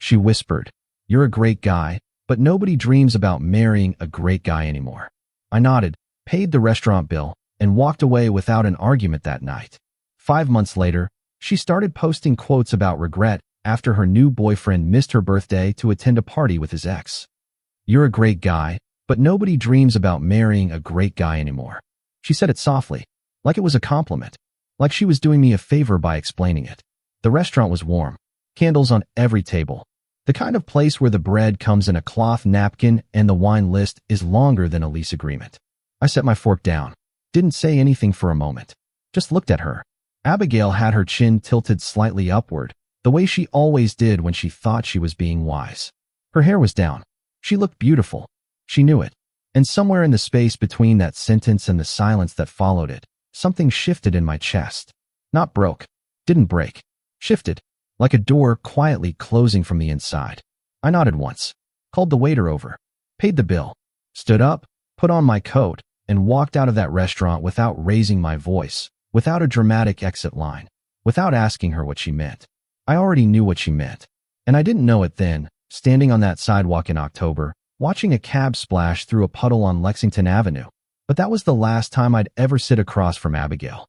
She whispered, "You're a great guy, but nobody dreams about marrying a great guy anymore." I nodded, paid the restaurant bill, and walked away without an argument that night. 5 months later, she started posting quotes about regret after her new boyfriend missed her birthday to attend a party with his ex. "You're a great guy, but nobody dreams about marrying a great guy anymore." She said it softly, like it was a compliment, like she was doing me a favor by explaining it. The restaurant was warm, candles on every table, the kind of place where the bread comes in a cloth napkin and the wine list is longer than a lease agreement. I set my fork down, didn't say anything for a moment, just looked at her. Abigail had her chin tilted slightly upward, the way she always did when she thought she was being wise. Her hair was down. She looked beautiful. She knew it. And somewhere in the space between that sentence and the silence that followed it, something shifted in my chest. Not broke. Didn't break. Shifted. Like a door quietly closing from the inside. I nodded once, called the waiter over, paid the bill, stood up, put on my coat, and walked out of that restaurant without raising my voice, without a dramatic exit line, without asking her what she meant. I already knew what she meant, and I didn't know it then, standing on that sidewalk in October, watching a cab splash through a puddle on Lexington Avenue. But that was the last time I'd ever sit across from Abigail.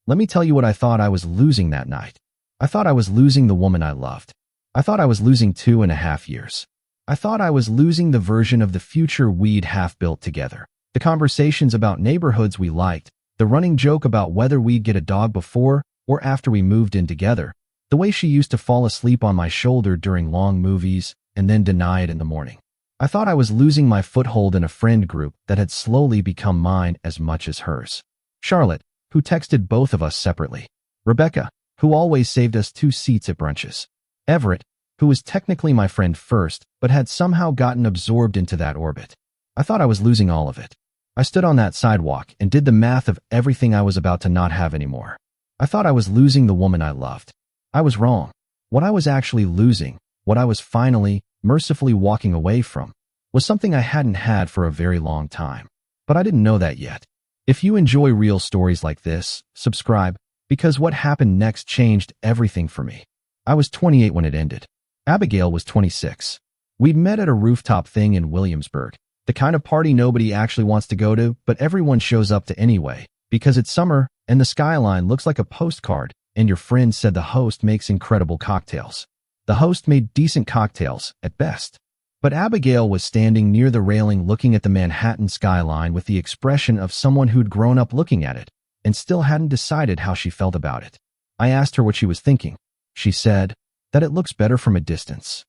Let me tell you what I thought I was losing that night. I thought I was losing the woman I loved. I thought I was losing 2.5 years. I thought I was losing the version of the future we'd half built together. The conversations about neighborhoods we liked, the running joke about whether we'd get a dog before or after we moved in together, the way she used to fall asleep on my shoulder during long movies and then deny it in the morning. I thought I was losing my foothold in a friend group that had slowly become mine as much as hers. Charlotte, who texted both of us separately. Rebecca, who always saved us 2 seats at brunches. Everett, who was technically my friend first, but had somehow gotten absorbed into that orbit. I thought I was losing all of it. I stood on that sidewalk and did the math of everything I was about to not have anymore. I thought I was losing the woman I loved. I was wrong. What I was actually losing, what I was finally, mercifully walking away from, was something I hadn't had for a very long time. But I didn't know that yet. If you enjoy real stories like this, subscribe, because what happened next changed everything for me. I was 28 when it ended. Abigail was 26. We'd met at a rooftop thing in Williamsburg, the kind of party nobody actually wants to go to, but everyone shows up to anyway, because it's summer and the skyline looks like a postcard, and your friend said the host makes incredible cocktails. The host made decent cocktails, at best. But Abigail was standing near the railing looking at the Manhattan skyline with the expression of someone who'd grown up looking at it, and still hadn't decided how she felt about it. I asked her what she was thinking. She said that it looks better from a distance.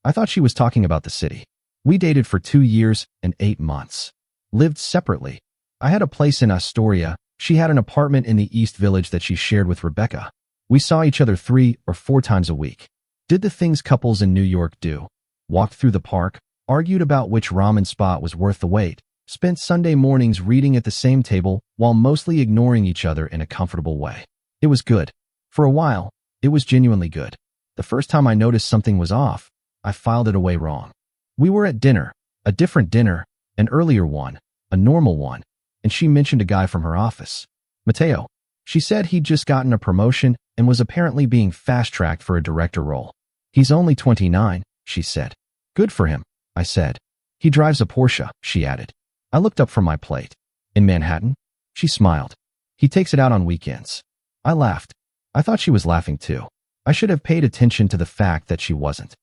I thought she was talking about the city. We dated for 2 years and 8 months. Lived separately. I had a place in Astoria. She had an apartment in the East Village that she shared with Rebecca. We saw each other 3 or 4 times a week. Did the things couples in New York do. Walked through the park, argued about which ramen spot was worth the wait, spent Sunday mornings reading at the same table while mostly ignoring each other in a comfortable way. It was good. For a while, it was genuinely good. The first time I noticed something was off, I filed it away wrong. We were at dinner, a different dinner, an earlier one, a normal one, and she mentioned a guy from her office. Mateo. She said he'd just gotten a promotion and was apparently being fast-tracked for a director role. He's only 29, she said. Good for him, I said. He drives a Porsche, she added. I looked up from my plate. In Manhattan? She smiled. He takes it out on weekends. I laughed. I thought she was laughing too. I should have paid attention to the fact that she wasn't.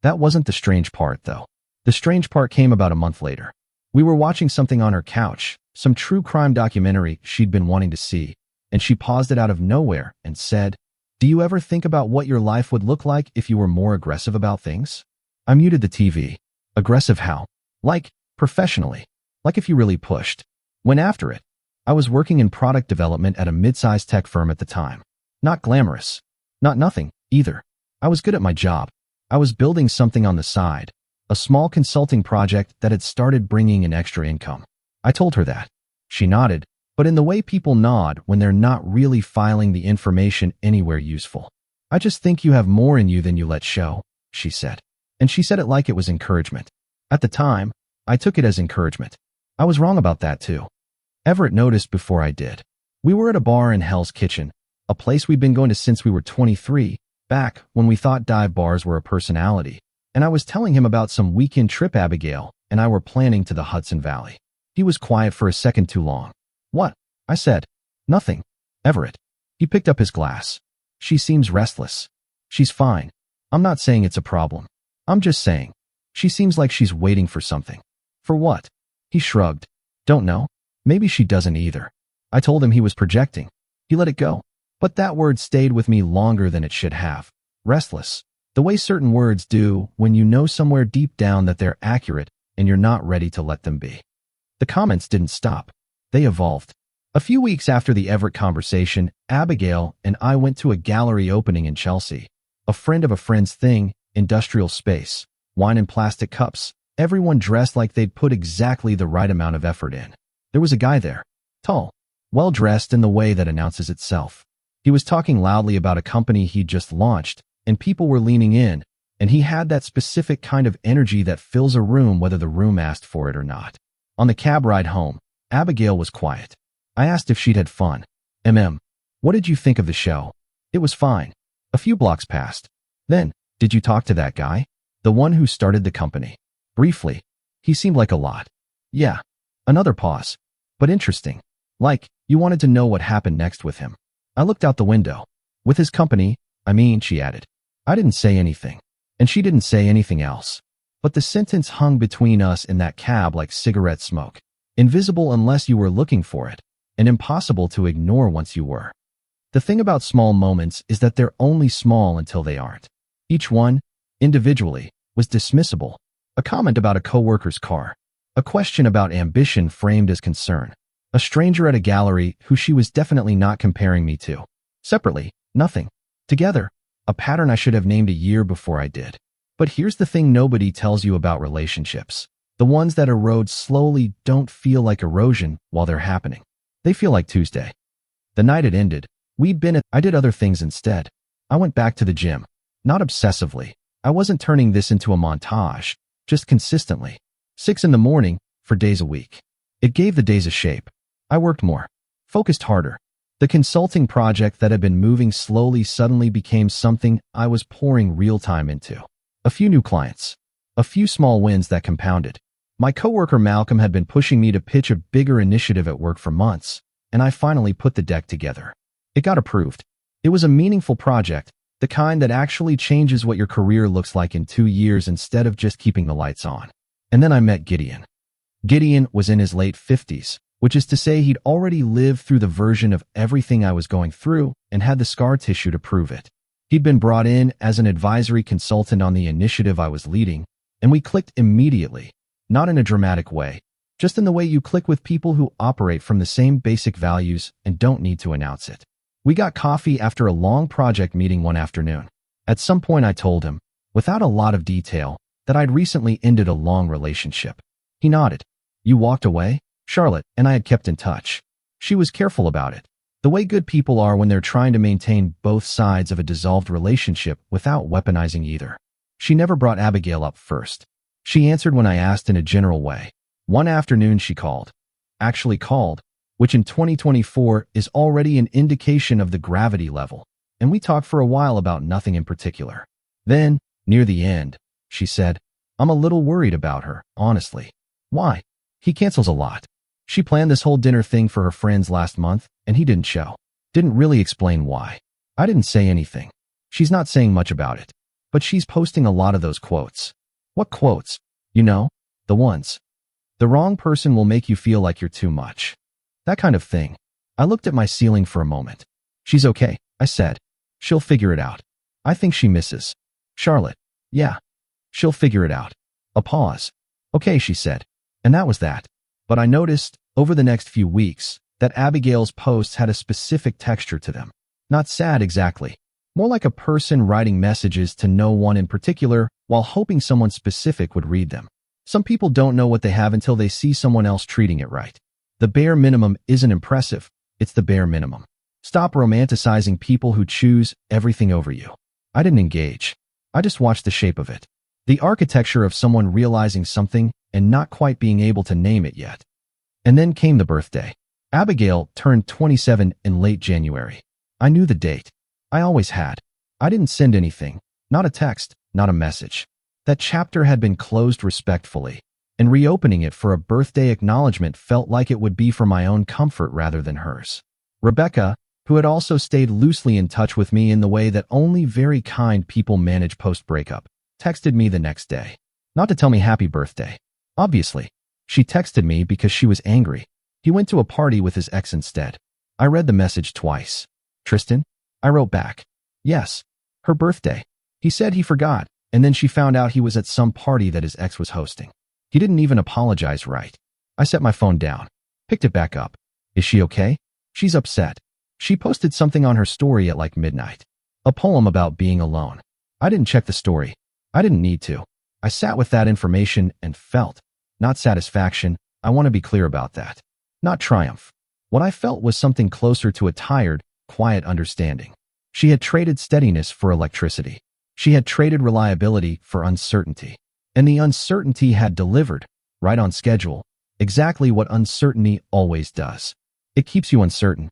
That wasn't the strange part, though. The strange part came about a month later. We were watching something on her couch, some true crime documentary she'd been wanting to see, and she paused it out of nowhere and said, "Do you ever think about what your life would look like if you were more aggressive about things?" I muted the TV. Aggressive how? Like, professionally. Like if you really pushed. Went after it. I was working in product development at a mid-sized tech firm at the time. Not glamorous. Not nothing, either. I was good at my job. I was building something on the side, a small consulting project that had started bringing in extra income. I told her that. She nodded, but in the way people nod when they're not really filing the information anywhere useful. "I just think you have more in you than you let show," she said. And she said it like it was encouragement. At the time, I took it as encouragement. I was wrong about that too. Everett noticed before I did. We were at a bar in Hell's Kitchen, a place we'd been going to since we were 23, back when we thought dive bars were a personality, and I was telling him about some weekend trip Abigail and I were planning to the Hudson Valley. He was quiet for a second too long. What? I said. Nothing. Everett. He picked up his glass. She seems restless. She's fine. I'm not saying it's a problem. I'm just saying. She seems like she's waiting for something. For what? He shrugged. Don't know. Maybe she doesn't either. I told him he was projecting. He let it go. But that word stayed with me longer than it should have. Restless. The way certain words do when you know somewhere deep down that they're accurate and you're not ready to let them be. The comments didn't stop. They evolved. A few weeks after the Everett conversation, Abigail and I went to a gallery opening in Chelsea. A friend of a friend's thing, industrial space, wine in plastic cups, everyone dressed like they'd put exactly the right amount of effort in. There was a guy there, tall, well-dressed in the way that announces itself. He was talking loudly about a company he'd just launched, and people were leaning in, and he had that specific kind of energy that fills a room whether the room asked for it or not. On the cab ride home, Abigail was quiet. I asked if she'd had fun. What did you think of the show? It was fine. A few blocks passed. Then, did you talk to that guy? The one who started the company? Briefly. He seemed like a lot. Yeah. Another pause. But interesting. Like, you wanted to know what happened next with him. I looked out the window. With his company, she added. I didn't say anything. And she didn't say anything else. But the sentence hung between us in that cab like cigarette smoke. Invisible unless you were looking for it, and impossible to ignore once you were. The thing about small moments is that they're only small until they aren't. Each one, individually, was dismissible. A comment about a coworker's car. A question about ambition framed as concern. A stranger at a gallery who she was definitely not comparing me to. Separately, nothing. Together, a pattern I should have named a year before I did. But here's the thing nobody tells you about relationships. The ones that erode slowly don't feel like erosion while they're happening. They feel like Tuesday. The night it ended, I did other things instead. I went back to the gym. Not obsessively. I wasn't turning this into a montage. Just consistently. 6 in the morning, for days a week. It gave the days a shape. I worked more. Focused harder. The consulting project that had been moving slowly suddenly became something I was pouring real time into. A few new clients. A few small wins that compounded. My coworker Malcolm had been pushing me to pitch a bigger initiative at work for months, and I finally put the deck together. It got approved. It was a meaningful project, the kind that actually changes what your career looks like in 2 years instead of just keeping the lights on. And then I met Gideon. Gideon was in his late 50s, which is to say he'd already lived through the version of everything I was going through and had the scar tissue to prove it. He'd been brought in as an advisory consultant on the initiative I was leading, and we clicked immediately, not in a dramatic way, just in the way you click with people who operate from the same basic values and don't need to announce it. We got coffee after a long project meeting one afternoon. At some point I told him, without a lot of detail, that I'd recently ended a long relationship. He nodded. You walked away? Charlotte and I had kept in touch. She was careful about it. The way good people are when they're trying to maintain both sides of a dissolved relationship without weaponizing either. She never brought Abigail up first. She answered when I asked in a general way. One afternoon she called. Actually called, which in 2024 is already an indication of the gravity level, and we talked for a while about nothing in particular. Then, near the end, she said, I'm a little worried about her, honestly. Why? He cancels a lot. She planned this whole dinner thing for her friends last month, and he didn't show. Didn't really explain why. I didn't say anything. She's not saying much about it. But she's posting a lot of those quotes. What quotes? You know, the ones. The wrong person will make you feel like you're too much. That kind of thing. I looked at my ceiling for a moment. She's okay, I said. She'll figure it out. I think she misses Charlotte. Yeah. She'll figure it out. A pause. Okay, she said. And that was that. But I noticed, over the next few weeks, that Abigail's posts had a specific texture to them. Not sad exactly. More like a person writing messages to no one in particular while hoping someone specific would read them. Some people don't know what they have until they see someone else treating it right. The bare minimum isn't impressive. It's the bare minimum. Stop romanticizing people who choose everything over you. I didn't engage. I just watched the shape of it. The architecture of someone realizing something and not quite being able to name it yet. And then came the birthday. Abigail turned 27 in late January. I knew the date. I always had. I didn't send anything. Not a text, not a message. That chapter had been closed respectfully, and reopening it for a birthday acknowledgement felt like it would be for my own comfort rather than hers. Rebecca, who had also stayed loosely in touch with me in the way that only very kind people manage post-breakup, texted me the next day. Not to tell me happy birthday. Obviously, she texted me because she was angry. He went to a party with his ex instead. I read the message twice. Tristan? I wrote back. Yes, her birthday. He said he forgot, and then she found out he was at some party that his ex was hosting. He didn't even apologize right. I set my phone down, picked it back up. Is she okay? She's upset. She posted something on her story at like midnight. A poem about being alone. I didn't check the story. I didn't need to. I sat with that information and felt, not satisfaction, I want to be clear about that. Not triumph. What I felt was something closer to a tired, quiet understanding. She had traded steadiness for electricity. She had traded reliability for uncertainty. And the uncertainty had delivered, right on schedule, exactly what uncertainty always does. It keeps you uncertain.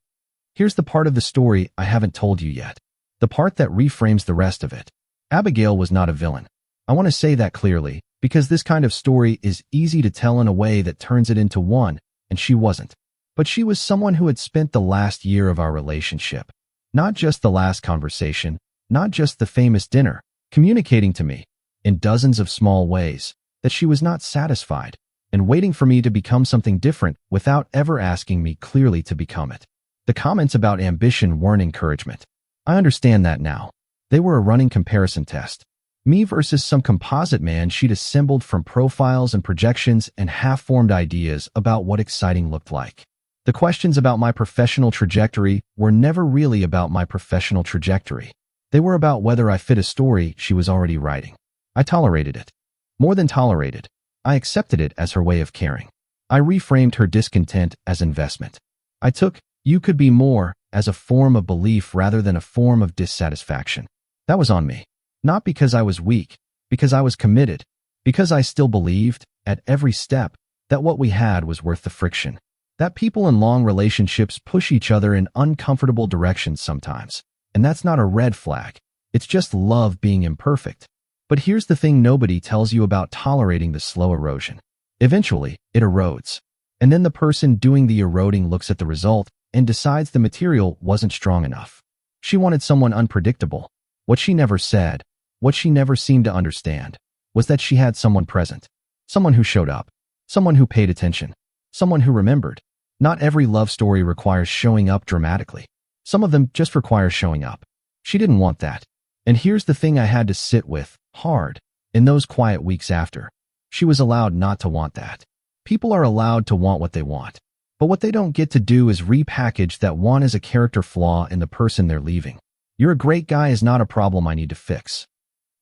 Here's the part of the story I haven't told you yet. The part that reframes the rest of it. Abigail was not a villain. I want to say that clearly, because this kind of story is easy to tell in a way that turns it into one, and she wasn't. But she was someone who had spent the last year of our relationship, not just the last conversation, not just the famous dinner, communicating to me, in dozens of small ways, that she was not satisfied, and waiting for me to become something different without ever asking me clearly to become it. The comments about ambition weren't encouragement. I understand that now. They were a running comparison test. Me versus some composite man she'd assembled from profiles and projections and half-formed ideas about what exciting looked like. The questions about my professional trajectory were never really about my professional trajectory. They were about whether I fit a story she was already writing. I tolerated it. More than tolerated, I accepted it as her way of caring. I reframed her discontent as investment. I took "you could be more" as a form of belief rather than a form of dissatisfaction. That was on me. Not because I was weak, because I was committed, because I still believed, at every step, that what we had was worth the friction. That people in long relationships push each other in uncomfortable directions sometimes. And that's not a red flag. It's just love being imperfect. But here's the thing nobody tells you about tolerating the slow erosion. Eventually, it erodes. And then the person doing the eroding looks at the result and decides the material wasn't strong enough. She wanted someone unpredictable. What she never said, what she never seemed to understand, was that she had someone present. Someone who showed up. Someone who paid attention. Someone who remembered. Not every love story requires showing up dramatically. Some of them just require showing up. She didn't want that. And here's the thing I had to sit with, hard, in those quiet weeks after. She was allowed not to want that. People are allowed to want what they want. But what they don't get to do is repackage that want as a character flaw in the person they're leaving. "You're a great guy" is not a problem I need to fix.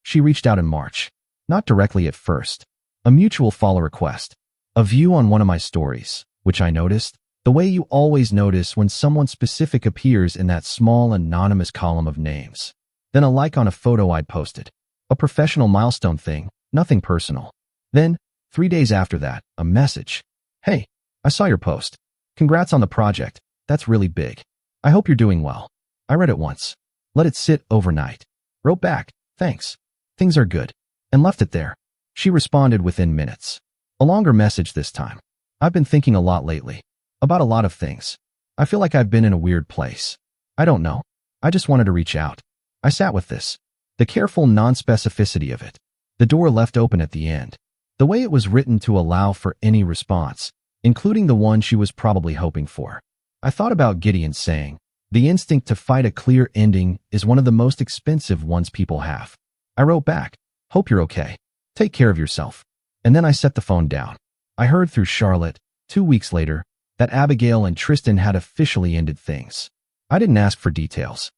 She reached out in March. Not directly at first. A mutual follow request. A view on one of my stories, which I noticed. The way you always notice when someone specific appears in that small anonymous column of names. Then a like on a photo I'd posted. A professional milestone thing, nothing personal. Then, 3 days after that, a message. "Hey, I saw your post. Congrats on the project. That's really big. I hope you're doing well." I read it once. Let it sit overnight. Wrote back, "Thanks. Things are good." And left it there. She responded within minutes. A longer message this time. "I've been thinking a lot lately. About a lot of things. I feel like I've been in a weird place. I don't know. I just wanted to reach out." I sat with this. The careful non-specificity of it. The door left open at the end. The way it was written to allow for any response, including the one she was probably hoping for. I thought about Gideon's saying, "The instinct to fight a clear ending is one of the most expensive ones people have." I wrote back, "Hope you're okay. Take care of yourself." And then I set the phone down. I heard through Charlotte, 2 weeks later, that Abigail and Tristan had officially ended things. I didn't ask for details.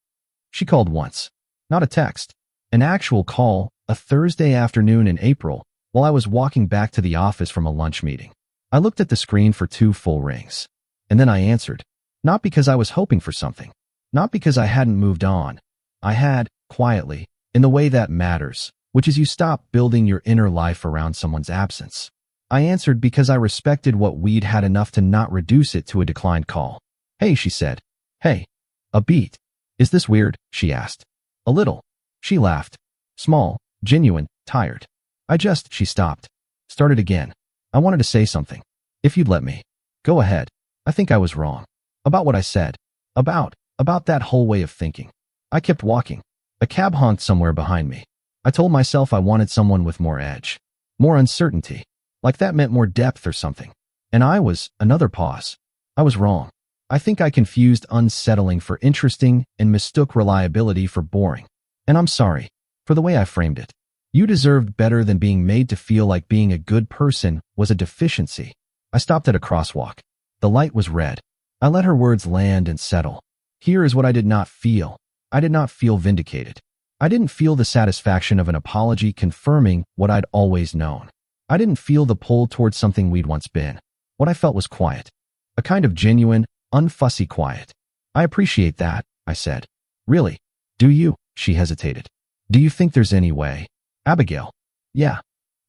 She called once. Not a text. An actual call, a Thursday afternoon in April, while I was walking back to the office from a lunch meeting. I looked at the screen for 2 full rings. And then I answered. Not because I was hoping for something. Not because I hadn't moved on. I had, quietly, in the way that matters, which is you stop building your inner life around someone's absence. I answered because I respected what we'd had enough to not reduce it to a declined call. "Hey," she said. "Hey." A beat. "Is this weird?" she asked. "A little." She laughed. Small, genuine, tired. She stopped. Started again. I wanted to say something. If you'd let me. Go ahead. I think I was wrong. About what I said. About that whole way of thinking. I kept walking. A cab honked somewhere behind me. I told myself I wanted someone with more edge. More uncertainty. Like that meant more depth or something. And another pause. I was wrong. I think I confused unsettling for interesting and mistook reliability for boring. And I'm sorry for the way I framed it. You deserved better than being made to feel like being a good person was a deficiency. I stopped at a crosswalk. The light was red. I let her words land and settle. Here is what I did not feel. I did not feel vindicated. I didn't feel the satisfaction of an apology confirming what I'd always known. I didn't feel the pull towards something we'd once been. What I felt was quiet. A kind of genuine, unfussy quiet. I appreciate that, I said. Really? Do you? She hesitated. Do you think there's any way? Abigail. Yeah.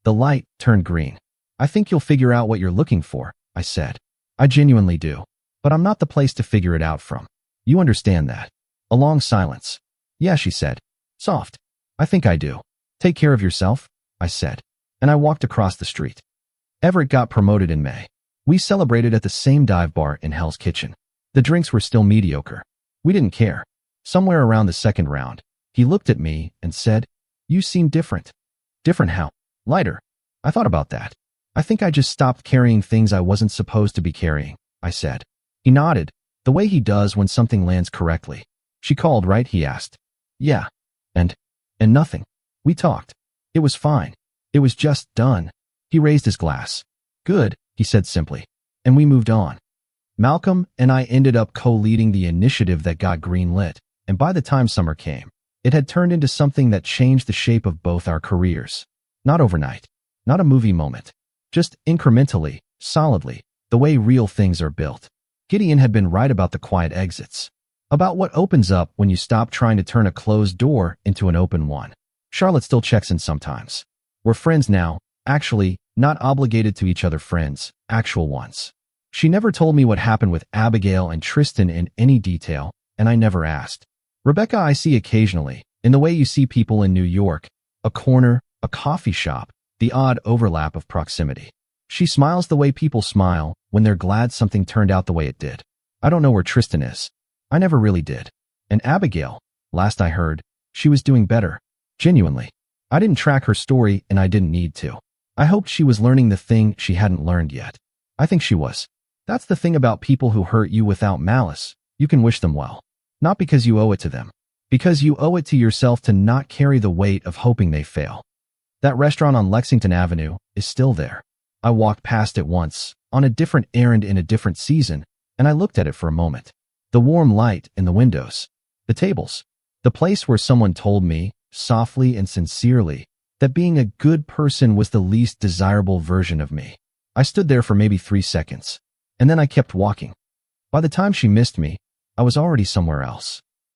The light turned green. I think you'll figure out what you're looking for, I said. I genuinely do. But I'm not the place to figure it out from. You understand that. A long silence. Yeah, she said. Soft. I think I do. Take care of yourself, I said. And I walked across the street. Everett got promoted in May. We celebrated at the same dive bar in Hell's Kitchen. The drinks were still mediocre. We didn't care. Somewhere around the second round, he looked at me and said, "You seem different." Different how? Lighter. I thought about that. I think I just stopped carrying things I wasn't supposed to be carrying, I said. He nodded, the way he does when something lands correctly. She called, right? He asked. Yeah. And nothing. We talked. It was fine. It was just done. He raised his glass. Good, he said simply. And we moved on. Malcolm and I ended up co-leading the initiative that got green-lit, and by the time summer came, it had turned into something that changed the shape of both our careers. Not overnight. Not a movie moment. Just incrementally, solidly, the way real things are built. Gideon had been right about the quiet exits. About what opens up when you stop trying to turn a closed door into an open one. Charlotte still checks in sometimes. We're friends now, actually, not obligated to each other friends, actual ones. She never told me what happened with Abigail and Tristan in any detail, and I never asked. Rebecca I see occasionally, in the way you see people in New York, a corner, a coffee shop, the odd overlap of proximity. She smiles the way people smile when they're glad something turned out the way it did. I don't know where Tristan is. I never really did. And Abigail, last I heard, she was doing better. Genuinely. I didn't track her story and I didn't need to. I hoped she was learning the thing she hadn't learned yet. I think she was. That's the thing about people who hurt you without malice. You can wish them well. Not because you owe it to them. Because you owe it to yourself to not carry the weight of hoping they fail. That restaurant on Lexington Avenue is still there. I walked past it once, on a different errand in a different season, and I looked at it for a moment. The warm light in the windows. The tables. The place where someone told me, softly and sincerely, that being a good person was the least desirable version of me. I stood there for maybe 3 seconds, and then I kept walking. By the time she missed me, I was already somewhere else.